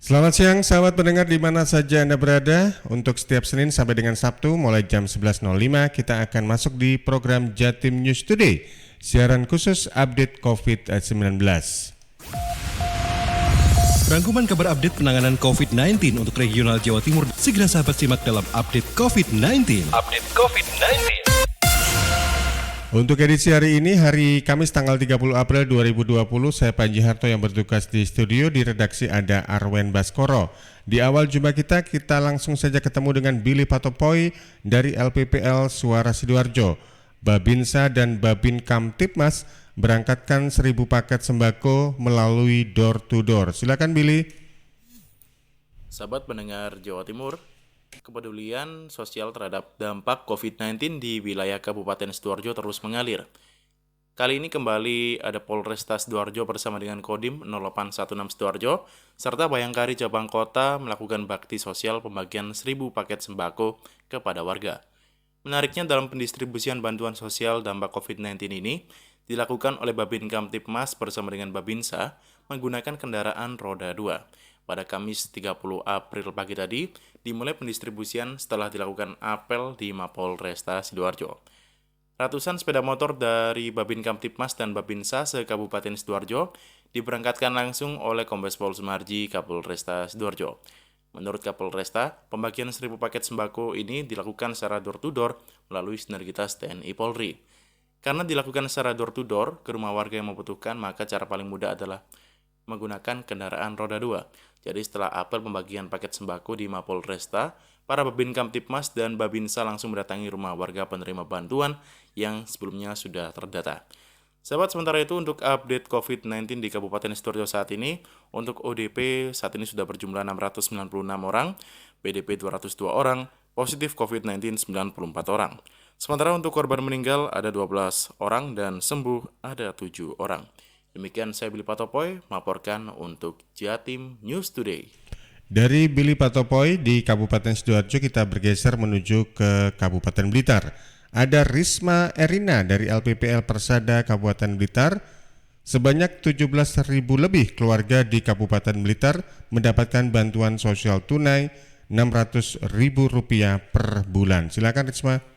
Selamat siang sahabat pendengar di mana saja Anda berada. Untuk setiap Senin sampai dengan Sabtu mulai jam 11.05 kita akan masuk di program Jatim News Today, siaran khusus update COVID-19. Rangkuman kabar update penanganan COVID-19 untuk regional Jawa Timur segera sahabat simak dalam update COVID-19. Update COVID-19. Untuk edisi hari ini, hari Kamis tanggal 30 April 2020, saya Panji Harto yang bertugas di studio. Di redaksi ada Arwen Baskoro. Di awal jumpa kita langsung saja ketemu dengan Billy Patopoy dari LPPL Suara Sidoarjo. Babinsa dan Babin Kamtipmas berangkatkan 1.000 paket sembako melalui door to door. Silakan Billy. Sahabat pendengar Jawa Timur, kepedulian sosial terhadap dampak COVID-19 di wilayah Kabupaten Sidoarjo terus mengalir. Kali ini kembali ada Polresta Sidoarjo bersama dengan Kodim 0816 Sidoarjo serta Bayangkari Cabang Kota melakukan bakti sosial pembagian 1.000 paket sembako kepada warga. Menariknya dalam pendistribusian bantuan sosial dampak COVID-19 ini dilakukan oleh Babin Kamtipmas bersama dengan Babinsa menggunakan kendaraan roda 2. Pada Kamis 30 April pagi tadi, dimulai pendistribusian setelah dilakukan apel di Mapolresta Sidoarjo. Ratusan sepeda motor dari Babin Kamtipmas dan Babinsa se-Kabupaten Sidoarjo diberangkatkan langsung oleh Kombes Pol Sumarji Kapolresta Sidoarjo. Menurut Kapolresta, pembagian 1.000 paket sembako ini dilakukan secara door-to-door melalui sinergitas TNI Polri. Karena dilakukan secara door-to-door ke rumah warga yang membutuhkan, maka cara paling mudah adalah menggunakan kendaraan roda 2. Jadi setelah apel pembagian paket sembako di Mapolresta, para Babin Kamtipmas dan Babinsa langsung mendatangi rumah warga penerima bantuan yang sebelumnya sudah terdata. Sahabat, sementara itu untuk update COVID-19 di Kabupaten Sidoarjo saat ini, untuk ODP saat ini sudah berjumlah 696 orang, PDP 202 orang, positif COVID-19 94 orang. Sementara untuk korban meninggal ada 12 orang dan sembuh ada 7 orang. Demikian saya Billy Patopoy melaporkan untuk Jatim News Today. Dari Billy Patopoy di Kabupaten Sidoarjo kita bergeser menuju ke Kabupaten Blitar. Ada Risma Erina dari LPPL Persada Kabupaten Blitar. Sebanyak 17.000 lebih keluarga di Kabupaten Blitar mendapatkan bantuan sosial tunai Rp600.000 per bulan. Silakan Risma.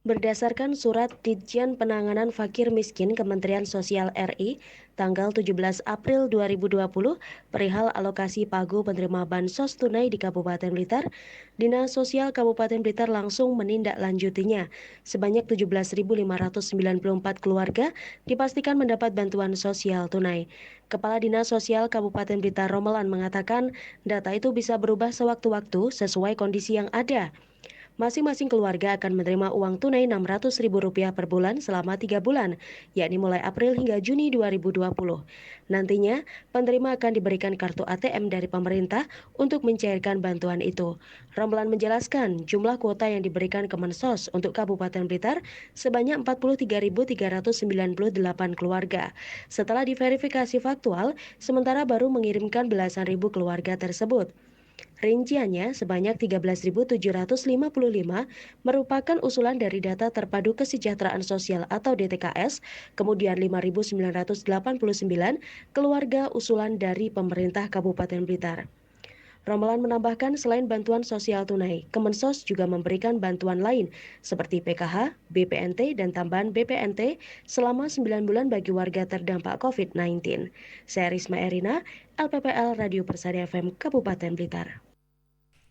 Berdasarkan surat Ditjen Penanganan Fakir Miskin Kementerian Sosial RI tanggal 17 April 2020 perihal alokasi pagu penerima bansos tunai di Kabupaten Blitar, Dinas Sosial Kabupaten Blitar langsung menindaklanjutinya. Sebanyak 17.594 keluarga dipastikan mendapat bantuan sosial tunai. Kepala Dinas Sosial Kabupaten Blitar Romelan mengatakan data itu bisa berubah sewaktu-waktu sesuai kondisi yang ada. Masing-masing keluarga akan menerima uang tunai Rp600.000 per bulan selama 3 bulan, yakni mulai April hingga Juni 2020. Nantinya, penerima akan diberikan kartu ATM dari pemerintah untuk mencairkan bantuan itu. Romelan menjelaskan jumlah kuota yang diberikan Kemensos untuk Kabupaten Blitar sebanyak 43.398 keluarga. Setelah diverifikasi faktual, sementara baru mengirimkan belasan ribu keluarga tersebut. Rinciannya sebanyak 13.755 merupakan usulan dari data terpadu kesejahteraan sosial atau DTKS, kemudian 5.989 keluarga usulan dari pemerintah Kabupaten Blitar. Romelan menambahkan selain bantuan sosial tunai, Kemensos juga memberikan bantuan lain seperti PKH, BPNT, dan tambahan BPNT selama 9 bulan bagi warga terdampak COVID-19. Saya Risma Erina, LPPL Radio Persada FM Kabupaten Blitar.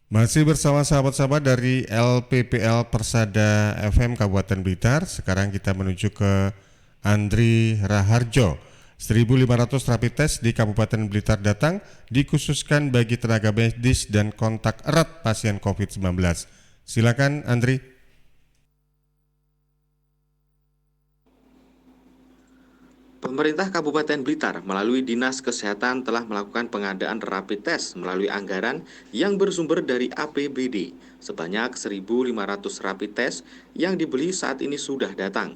Masih bersama sahabat-sahabat dari LPPL Persada FM Kabupaten Blitar. Sekarang kita menuju ke Andri Raharjo. 1.500 rapid test di Kabupaten Blitar datang dikhususkan bagi tenaga medis dan kontak erat pasien COVID-19. Silakan Andri. Pemerintah Kabupaten Blitar melalui Dinas Kesehatan telah melakukan pengadaan rapid test melalui anggaran yang bersumber dari APBD. Sebanyak 1.500 rapid test yang dibeli saat ini sudah datang.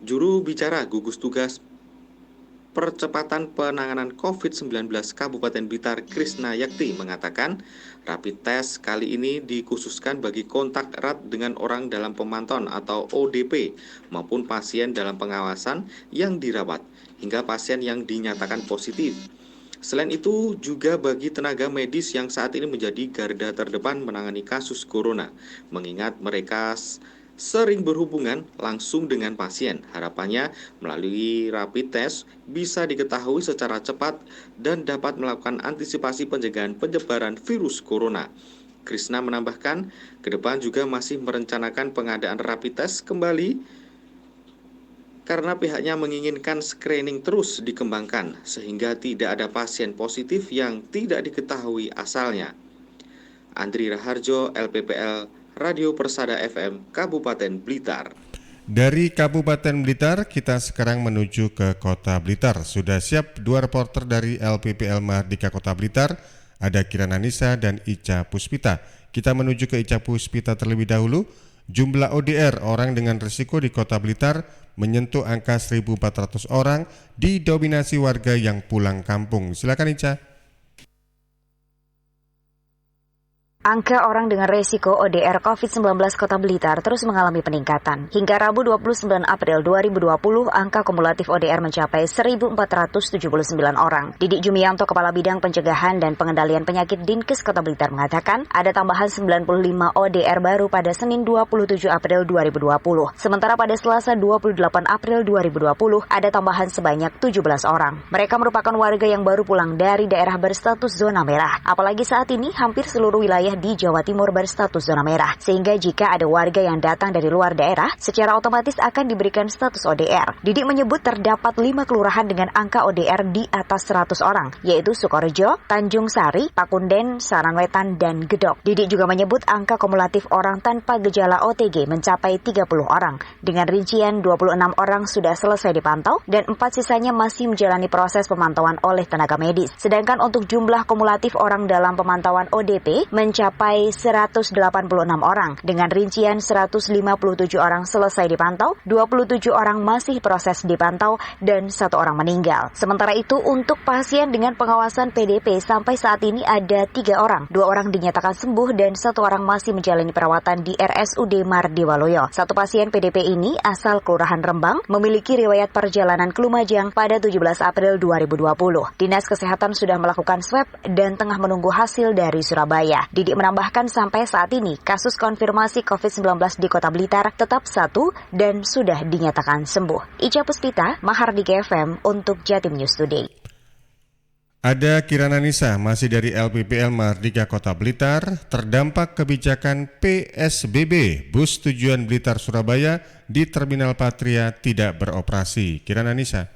Juru bicara gugus tugas Percepatan Penanganan COVID-19 Kabupaten Blitar Krisna Yakti mengatakan, rapid test kali ini dikhususkan bagi kontak erat dengan orang dalam pemantauan atau ODP maupun pasien dalam pengawasan yang dirawat hingga pasien yang dinyatakan positif. Selain itu juga bagi tenaga medis yang saat ini menjadi garda terdepan menangani kasus corona, mengingat mereka sering berhubungan langsung dengan pasien. Harapannya melalui rapid test bisa diketahui secara cepat dan dapat melakukan antisipasi pencegahan penyebaran virus corona. Krisna menambahkan, ke depan juga masih merencanakan pengadaan rapid test kembali karena pihaknya menginginkan screening terus dikembangkan sehingga tidak ada pasien positif yang tidak diketahui asalnya. Andri Raharjo, LPPL Radio Persada FM, Kabupaten Blitar. Dari Kabupaten Blitar, kita sekarang menuju ke Kota Blitar. Sudah siap dua reporter dari LPPL Mahardika Kota Blitar, ada Kirana Nisa dan Ica Puspita. Kita menuju ke Ica Puspita terlebih dahulu. Jumlah ODR orang dengan risiko di Kota Blitar menyentuh angka 1.400 orang, didominasi warga yang pulang kampung. Silakan Ica. Angka orang dengan resiko ODR COVID-19 Kota Blitar terus mengalami peningkatan. Hingga Rabu 29 April 2020, angka kumulatif ODR mencapai 1.479 orang. Didik Jumianto, Kepala Bidang Pencegahan dan Pengendalian Penyakit Dinkes Kota Blitar mengatakan, ada tambahan 95 ODR baru pada Senin 27 April 2020. Sementara pada Selasa 28 April 2020, ada tambahan sebanyak 17 orang. Mereka merupakan warga yang baru pulang dari daerah berstatus zona merah. Apalagi saat ini hampir seluruh wilayah di Jawa Timur berstatus zona merah, sehingga jika ada warga yang datang dari luar daerah, secara otomatis akan diberikan status ODR. Didik menyebut terdapat 5 kelurahan dengan angka ODR di atas 100 orang, yaitu Sukorejo, Tanjung Sari, Pakunden, Saranwetan, dan Gedok. Didik juga menyebut angka kumulatif orang tanpa gejala OTG mencapai 30 orang, dengan rincian 26 orang sudah selesai dipantau, dan 4 sisanya masih menjalani proses pemantauan oleh tenaga medis. Sedangkan untuk jumlah kumulatif orang dalam pemantauan ODP mencapai 186 orang, dengan rincian 157 orang selesai dipantau, 27 orang masih proses dipantau, dan 1 orang meninggal. Sementara itu, untuk pasien dengan pengawasan PDP sampai saat ini ada 3 orang. 2 orang dinyatakan sembuh dan 1 orang masih menjalani perawatan di RSUD Mardiwaloyo. 1 pasien PDP ini asal Kelurahan Rembang, memiliki riwayat perjalanan ke Lumajang pada 17 April 2020. Dinas Kesehatan sudah melakukan swab dan tengah menunggu hasil dari Surabaya. Didik menambahkan sampai saat ini kasus konfirmasi COVID-19 di Kota Blitar tetap 1 dan sudah dinyatakan sembuh. Ica Puspita, Mahardika FM untuk Jatim News Today. Ada Kirana Nisa, masih dari LPPL Mahardika Kota Blitar, terdampak kebijakan PSBB, bus tujuan Blitar Surabaya di Terminal Patria tidak beroperasi. Kirana Nisa.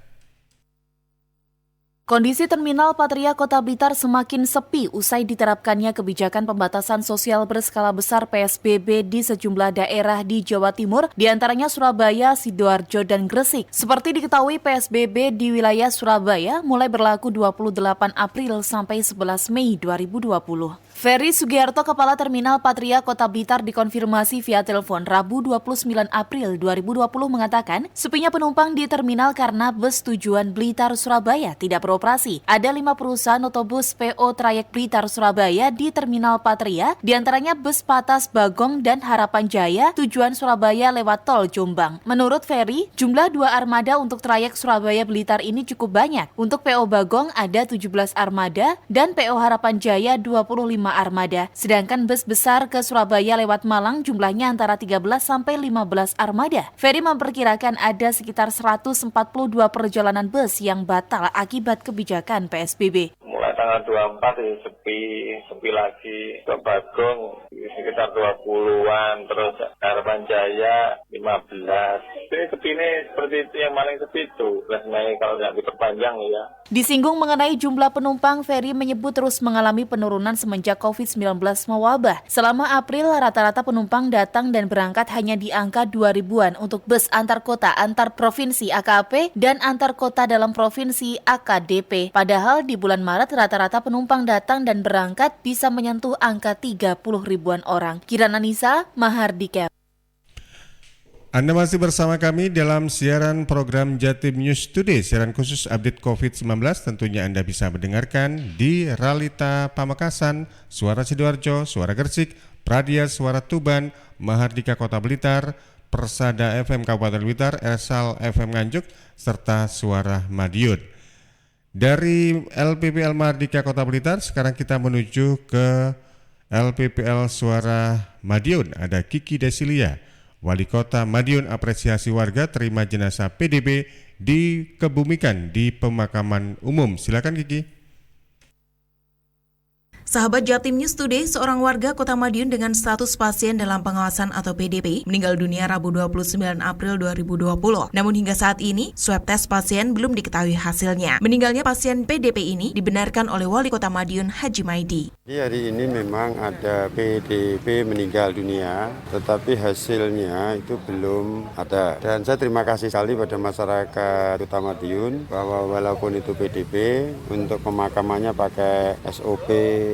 Kondisi Terminal Patria Kota Blitar semakin sepi usai diterapkannya kebijakan pembatasan sosial berskala besar PSBB di sejumlah daerah di Jawa Timur, diantaranya Surabaya, Sidoarjo, dan Gresik. Seperti diketahui, PSBB di wilayah Surabaya mulai berlaku 28 April sampai 11 Mei 2020. Ferry Sugiarto, Kepala Terminal Patria Kota Blitar, dikonfirmasi via telepon Rabu 29 April 2020 mengatakan sepinya penumpang di terminal karena bus tujuan Blitar Surabaya tidak beroperasi. Ada 5 perusahaan otobus PO trayek Blitar Surabaya di Terminal Patria, diantaranya bus Patas Bagong dan Harapan Jaya tujuan Surabaya lewat tol Jombang. Menurut Ferry, jumlah 2 armada untuk trayek Surabaya Blitar ini cukup banyak. Untuk PO Bagong ada 17 armada dan PO Harapan Jaya 25 armada. Sedangkan bus besar ke Surabaya lewat Malang jumlahnya antara 13 sampai 15 armada. Ferry memperkirakan ada sekitar 142 perjalanan bus yang batal akibat kebijakan PSBB. Mulai tanggal 24 sepi lagi. Ke Bagong sekitar 20-an, terus Harapan Jaya 15. Sepi ini seperti itu, yang paling sepi itu. Mei kalau tidak diperpanjang ya. Disinggung mengenai jumlah penumpang, Ferry menyebut terus mengalami penurunan semenjak COVID-19 mewabah. Selama April, rata-rata penumpang datang dan berangkat hanya di angka 2.000-an untuk bus antar kota, antar provinsi AKP, dan antar kota dalam provinsi AKDP. Padahal di bulan Maret, rata-rata penumpang datang dan berangkat bisa menyentuh angka 30 ribuan orang. Kirana Nisa, Mahardika. Anda masih bersama kami dalam siaran program Jatim News Today, siaran khusus update COVID-19. Tentunya Anda bisa mendengarkan di Realita Pamekasan, Suara Sidoarjo, Suara Gresik, Pradia Suara Tuban, Mahardika Kota Blitar, Persada FM Kabupaten Blitar, Ersal FM Nganjuk, serta Suara Madiun. Dari LPPL Mahardika Kota Blitar, sekarang kita menuju ke LPPL Suara Madiun. Ada Kiki Desilia. Wali Kota Madiun apresiasi warga terima jenazah PDP dikebumikan di pemakaman umum. Silakan Kiki. Sahabat Jatim News Today, seorang warga Kota Madiun dengan status pasien dalam pengawasan atau PDP meninggal dunia Rabu 29 April 2020. Namun hingga saat ini, swab tes pasien belum diketahui hasilnya. Meninggalnya pasien PDP ini dibenarkan oleh Wali Kota Madiun Haji Maidi. Hari ini memang ada PDP meninggal dunia, tetapi hasilnya itu belum ada. Dan saya terima kasih sekali pada masyarakat Kota Madiun bahwa walaupun itu PDP, untuk pemakamannya pakai SOP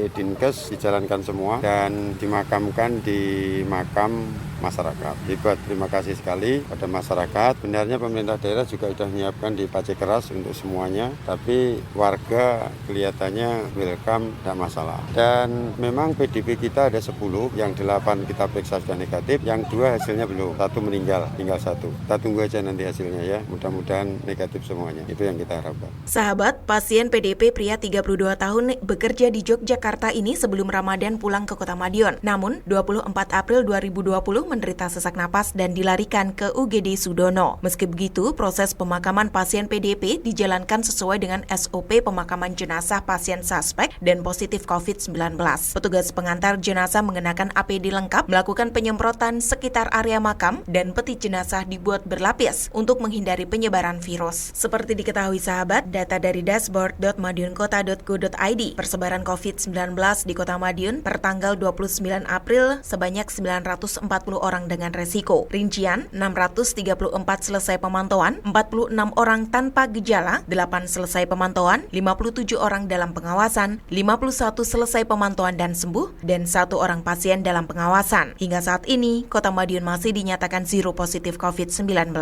Dinkes dijalankan semua dan dimakamkan di makam masyarakat. Hebat, terima kasih sekali pada masyarakat. Benarnya pemerintah daerah juga sudah menyiapkan di Pace Keras untuk semuanya, tapi warga kelihatannya welcome, tidak masalah. Dan memang PDP kita ada 10, yang 8 kita periksa sudah negatif, yang 2 hasilnya belum, 1 meninggal, tinggal 1. Kita tunggu aja nanti hasilnya ya, mudah-mudahan negatif semuanya. Itu yang kita harapkan. Sahabat, pasien PDP pria 32 tahun bekerja di Yogyakarta ini sebelum Ramadan pulang ke Kota Madiun. Namun, 24 April 2020 menderita sesak napas dan dilarikan ke UGD Sudono. Meski begitu, proses pemakaman pasien PDP dijalankan sesuai dengan SOP pemakaman jenazah pasien suspek dan positif COVID-19. Petugas pengantar jenazah mengenakan APD lengkap, melakukan penyemprotan sekitar area makam, dan peti jenazah dibuat berlapis untuk menghindari penyebaran virus. Seperti diketahui sahabat, data dari dashboard.madiunkota.go.id, persebaran COVID-19 di Kota Madiun per tanggal 29 April sebanyak 940 orang dengan resiko. Rincian, 634 selesai pemantauan, 46 orang tanpa gejala, 8 selesai pemantauan, 57 orang dalam pengawasan, 51 selesai pemantauan dan sembuh, dan 1 orang pasien dalam pengawasan. Hingga saat ini, Kota Madiun masih dinyatakan zero positif COVID-19.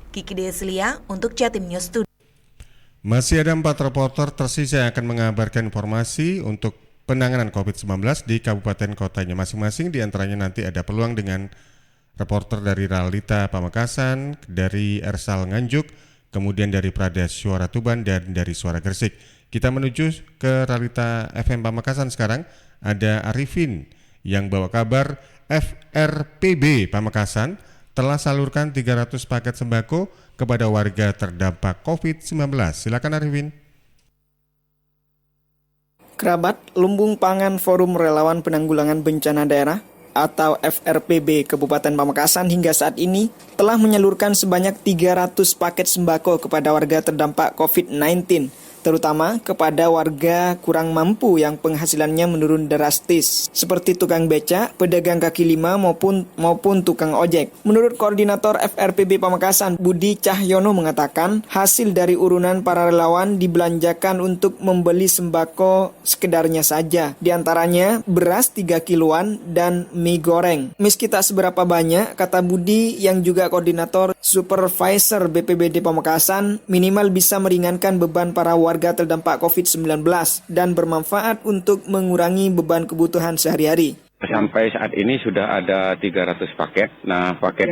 Kiki Deslia untuk Jatim News Today. Masih ada 4 reporter tersisa yang akan mengabarkan informasi untuk penanganan COVID-19 di kabupaten kotanya masing-masing. Di antaranya nanti ada peluang dengan reporter dari Realita Pamekasan, dari Ersal Nganjuk, kemudian dari Pradia Suara Tuban, dan dari Suara Gresik. Kita menuju ke Realita FM Pamekasan sekarang. Ada Arifin yang bawa kabar FRPB Pamekasan telah salurkan 300 paket sembako kepada warga terdampak COVID-19. Silakan Arifin. Kerabat Lumbung Pangan Forum Relawan Penanggulangan Bencana Daerah atau FRPB Kabupaten Pamekasan hingga saat ini telah menyalurkan sebanyak 300 paket sembako kepada warga terdampak COVID-19, terutama kepada warga kurang mampu yang penghasilannya menurun drastis, seperti tukang beca, pedagang kaki lima maupun tukang ojek. Menurut Koordinator FRPB Pamekasan, Budi Cahyono mengatakan, hasil dari urunan para relawan dibelanjakan untuk membeli sembako sekedarnya saja. Di antaranya beras 3 kiloan dan mie goreng. Meski tak seberapa banyak, kata Budi yang juga koordinator supervisor BPBD Pamekasan, minimal bisa meringankan beban para warga terdampak COVID-19 dan bermanfaat untuk mengurangi beban kebutuhan sehari-hari. Sampai saat ini sudah ada 300 paket. Nah, paket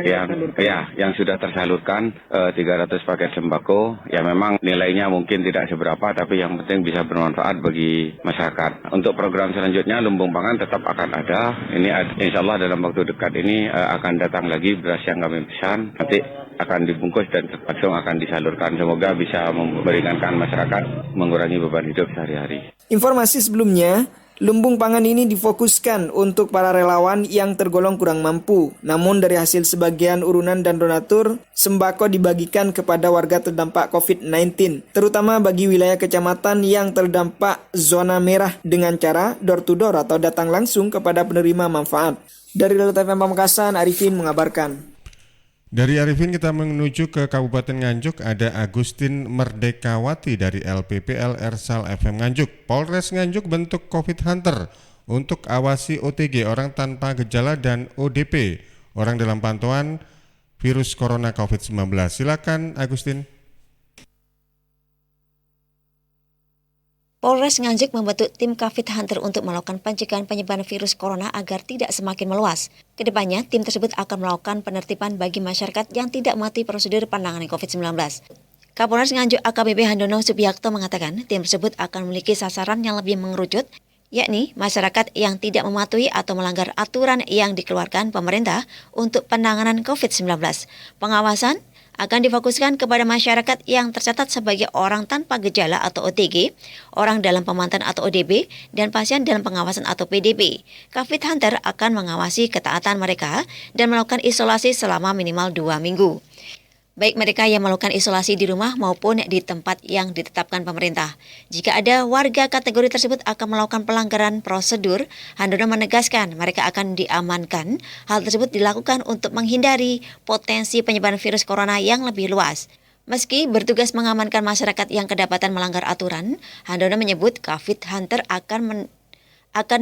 yang sudah tersalurkan 300 paket sembako. Ya memang nilainya mungkin tidak seberapa, tapi yang penting bisa bermanfaat bagi masyarakat. Untuk program selanjutnya lumbung pangan tetap akan ada. Ini insya Allah dalam waktu dekat ini akan datang lagi beras yang kami pesan. Nanti akan dibungkus dan langsung akan disalurkan. Semoga bisa meringankan masyarakat, mengurangi beban hidup sehari-hari. Informasi sebelumnya, lumbung pangan ini difokuskan untuk para relawan yang tergolong kurang mampu. Namun dari hasil sebagian urunan dan donatur, sembako dibagikan kepada warga terdampak COVID-19, terutama bagi wilayah kecamatan yang terdampak zona merah dengan cara door to door atau datang langsung kepada penerima manfaat. Dari Realita FM Pamekasan, Arifin mengabarkan. Dari Arifin kita menuju ke Kabupaten Nganjuk. Ada Agustin Merdekawati dari LPPL Ersal FM Nganjuk. Polres Nganjuk bentuk COVID Hunter untuk awasi OTG, orang tanpa gejala, dan ODP, orang dalam pantauan virus corona COVID-19. Silakan Agustin. Polres Nganjuk membentuk tim COVID Hunter untuk melakukan pencegahan penyebaran virus corona agar tidak semakin meluas. Kedepannya, tim tersebut akan melakukan penertiban bagi masyarakat yang tidak mematuhi prosedur penanganan COVID-19. Kapolres Nganjuk AKBP Handono Subiakto mengatakan tim tersebut akan memiliki sasaran yang lebih mengerucut, yakni masyarakat yang tidak mematuhi atau melanggar aturan yang dikeluarkan pemerintah untuk penanganan COVID-19. Pengawasan akan difokuskan kepada masyarakat yang tercatat sebagai orang tanpa gejala atau OTG, orang dalam pemantauan atau ODP, dan pasien dalam pengawasan atau PDP. COVID Hunter akan mengawasi ketaatan mereka dan melakukan isolasi selama minimal 2 minggu. Baik mereka yang melakukan isolasi di rumah maupun di tempat yang ditetapkan pemerintah. Jika ada warga kategori tersebut akan melakukan pelanggaran prosedur, Handono menegaskan mereka akan diamankan. Hal tersebut dilakukan untuk menghindari potensi penyebaran virus corona yang lebih luas. Meski bertugas mengamankan masyarakat yang kedapatan melanggar aturan, Handono menyebut COVID Hunter akan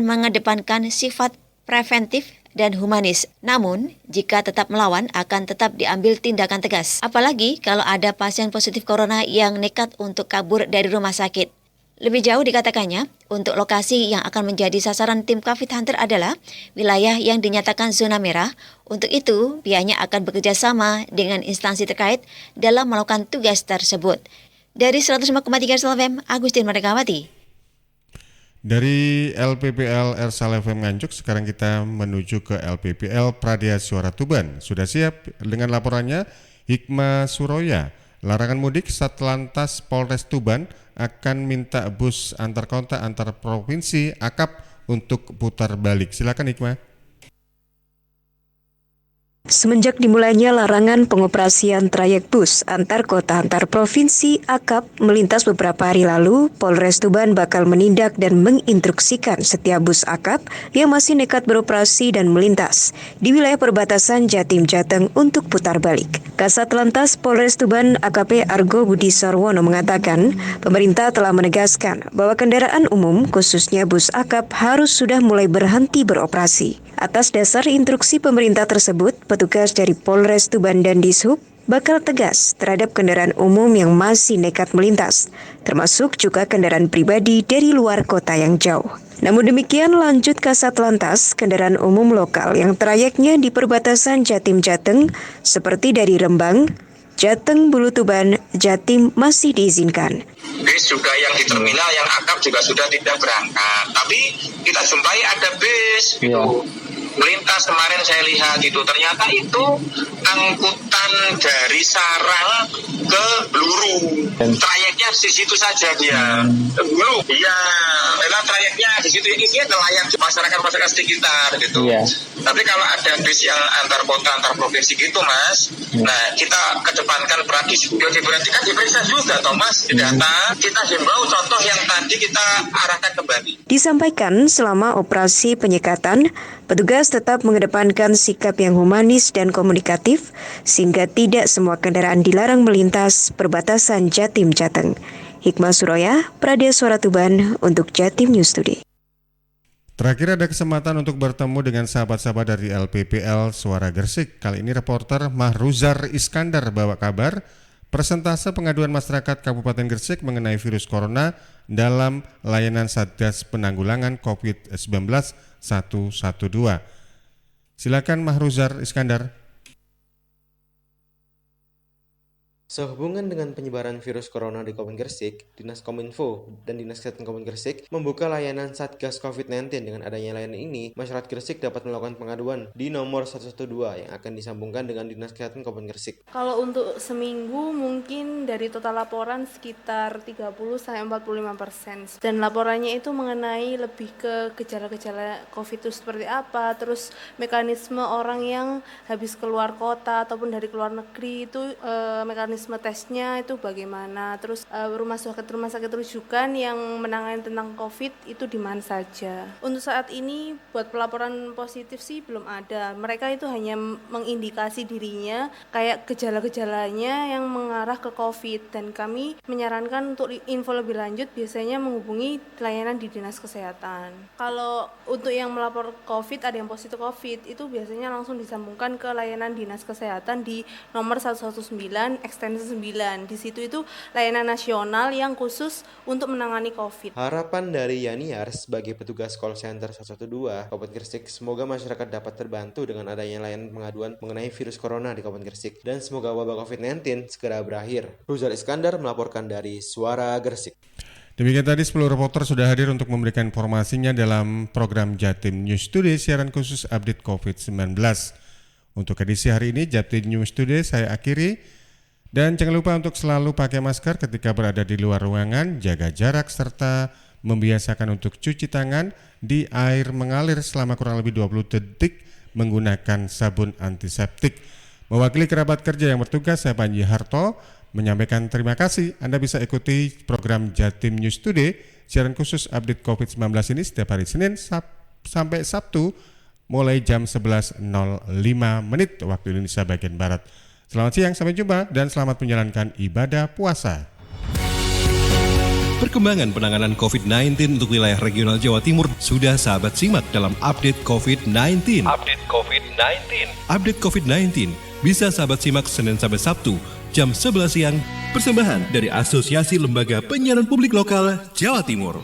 mengedepankan sifat preventif dan humanis. Namun, jika tetap melawan, akan tetap diambil tindakan tegas. Apalagi kalau ada pasien positif corona yang nekat untuk kabur dari rumah sakit. Lebih jauh dikatakannya, untuk lokasi yang akan menjadi sasaran tim COVID Hunter adalah wilayah yang dinyatakan zona merah. Untuk itu, pihaknya akan bekerja sama dengan instansi terkait dalam melakukan tugas tersebut. Dari 105,3 FM, Agustin Merdekawati. Dari LPPL Ersal FM Nganjuk, sekarang kita menuju ke LPPL Pradya Suara Tuban. Sudah siap dengan laporannya Hikmah Suroya. Larangan mudik Satlantas Polres Tuban akan minta bus antar kota antar provinsi akap untuk putar balik. Silakan Hikmah. Semenjak dimulainya larangan pengoperasian trayek bus antar kota antar provinsi akap melintas beberapa hari lalu, Polres Tuban bakal menindak dan menginstruksikan setiap bus akap yang masih nekat beroperasi dan melintas di wilayah perbatasan Jatim Jateng untuk putar balik. Kasat Lantas Polres Tuban AKP Argo Budi Sarwono mengatakan, pemerintah telah menegaskan bahwa kendaraan umum khususnya bus akap harus sudah mulai berhenti beroperasi. Atas dasar instruksi pemerintah tersebut, petugas dari Polres Tuban dan Dishub bakal tegas terhadap kendaraan umum yang masih nekat melintas, termasuk juga kendaraan pribadi dari luar kota yang jauh. Namun demikian, lanjut Kasat Lantas, kendaraan umum lokal yang trayeknya di perbatasan Jatim Jateng seperti dari Rembang, Jateng, Bulu Tuban, Jatim masih diizinkan. Bis juga yang di terminal yang akap juga sudah tidak berangkat, tapi kita jumpai ada bis gitu. Melintas kemarin saya lihat itu ternyata itu angkutan dari Sarang ke Bluru. Trayeknya di situ saja dia. Bluru. Iya, memang trayeknya di situ ini nelayan masyarakat sekitar gitu. Iya. Tapi kalau ada bis yang antar kota antar provinsi gitu Mas, nah kita kedepankan diperhatikan diperiksa juga toh Mas, data kita himbau contoh yang tadi kita arahkan kembali. Disampaikan selama operasi penyekatan, petugas tetap mengedepankan sikap yang humanis dan komunikatif sehingga tidak semua kendaraan dilarang melintas perbatasan Jatim Jateng. Hikmah Suroya, Pradya Suara Tuban untuk Jatim News Today. Terakhir ada kesempatan untuk bertemu dengan sahabat-sahabat dari LPPL Suara Gresik. Kali ini reporter Mahruzar Iskandar bawa kabar persentase pengaduan masyarakat Kabupaten Gresik mengenai virus corona dalam layanan Satgas Penanggulangan COVID-19 112. Silakan Mahruzar Iskandar. Sehubungan dengan penyebaran virus corona di Kabupaten Gresik, Dinas Kominfo dan Dinas Kesehatan Kabupaten Gresik membuka layanan Satgas COVID-19. Dengan adanya layanan ini, masyarakat Gresik dapat melakukan pengaduan di nomor 112 yang akan disambungkan dengan Dinas Kesehatan Kabupaten Gresik. Kalau untuk seminggu mungkin dari total laporan sekitar 30-45%. Dan laporannya itu mengenai lebih ke gejala-gejala COVID itu seperti apa, terus mekanisme orang yang habis keluar kota ataupun dari luar negeri itu mekanisme mekanisme tesnya itu bagaimana, terus rumah sakit rujukan yang menangani tentang COVID itu di mana saja. Untuk saat ini buat pelaporan positif sih belum ada. Mereka itu hanya mengindikasi dirinya kayak gejala-gejalanya yang mengarah ke COVID, dan kami menyarankan untuk info lebih lanjut biasanya menghubungi layanan di Dinas Kesehatan. Kalau untuk yang melapor COVID, ada yang positif COVID, itu biasanya langsung disambungkan ke layanan Dinas Kesehatan di nomor 119 ekstensi 9. Di situ itu layanan nasional yang khusus untuk menangani COVID. Harapan dari Yaniar sebagai petugas call center 112 Kabupaten Gresik, semoga masyarakat dapat terbantu dengan adanya layanan pengaduan mengenai virus corona di Kabupaten Gresik, dan semoga wabah COVID-19 segera berakhir. Ruzal Iskandar melaporkan dari Suara Gresik. Demikian tadi 10 reporter sudah hadir untuk memberikan informasinya dalam program Jatim News Today, siaran khusus update COVID-19. Untuk edisi hari ini, Jatim News Today saya akhiri. Dan jangan lupa untuk selalu pakai masker ketika berada di luar ruangan, jaga jarak, serta membiasakan untuk cuci tangan di air mengalir selama kurang lebih 20 detik menggunakan sabun antiseptik. Mewakili kerabat kerja yang bertugas, saya Panji Harto menyampaikan terima kasih. Anda bisa ikuti program Jatim News Today, siaran khusus update COVID-19 ini setiap hari Senin sampai Sabtu mulai jam 11.05 waktu Indonesia bagian Barat. Selamat siang, sampai jumpa, dan selamat menjalankan ibadah puasa. Perkembangan penanganan COVID-19 untuk wilayah regional Jawa Timur sudah sahabat simak dalam update COVID-19. Update COVID-19 bisa sahabat simak Senin sampai Sabtu jam 11 siang, persembahan dari Asosiasi Lembaga Penyiaran Publik Lokal Jawa Timur.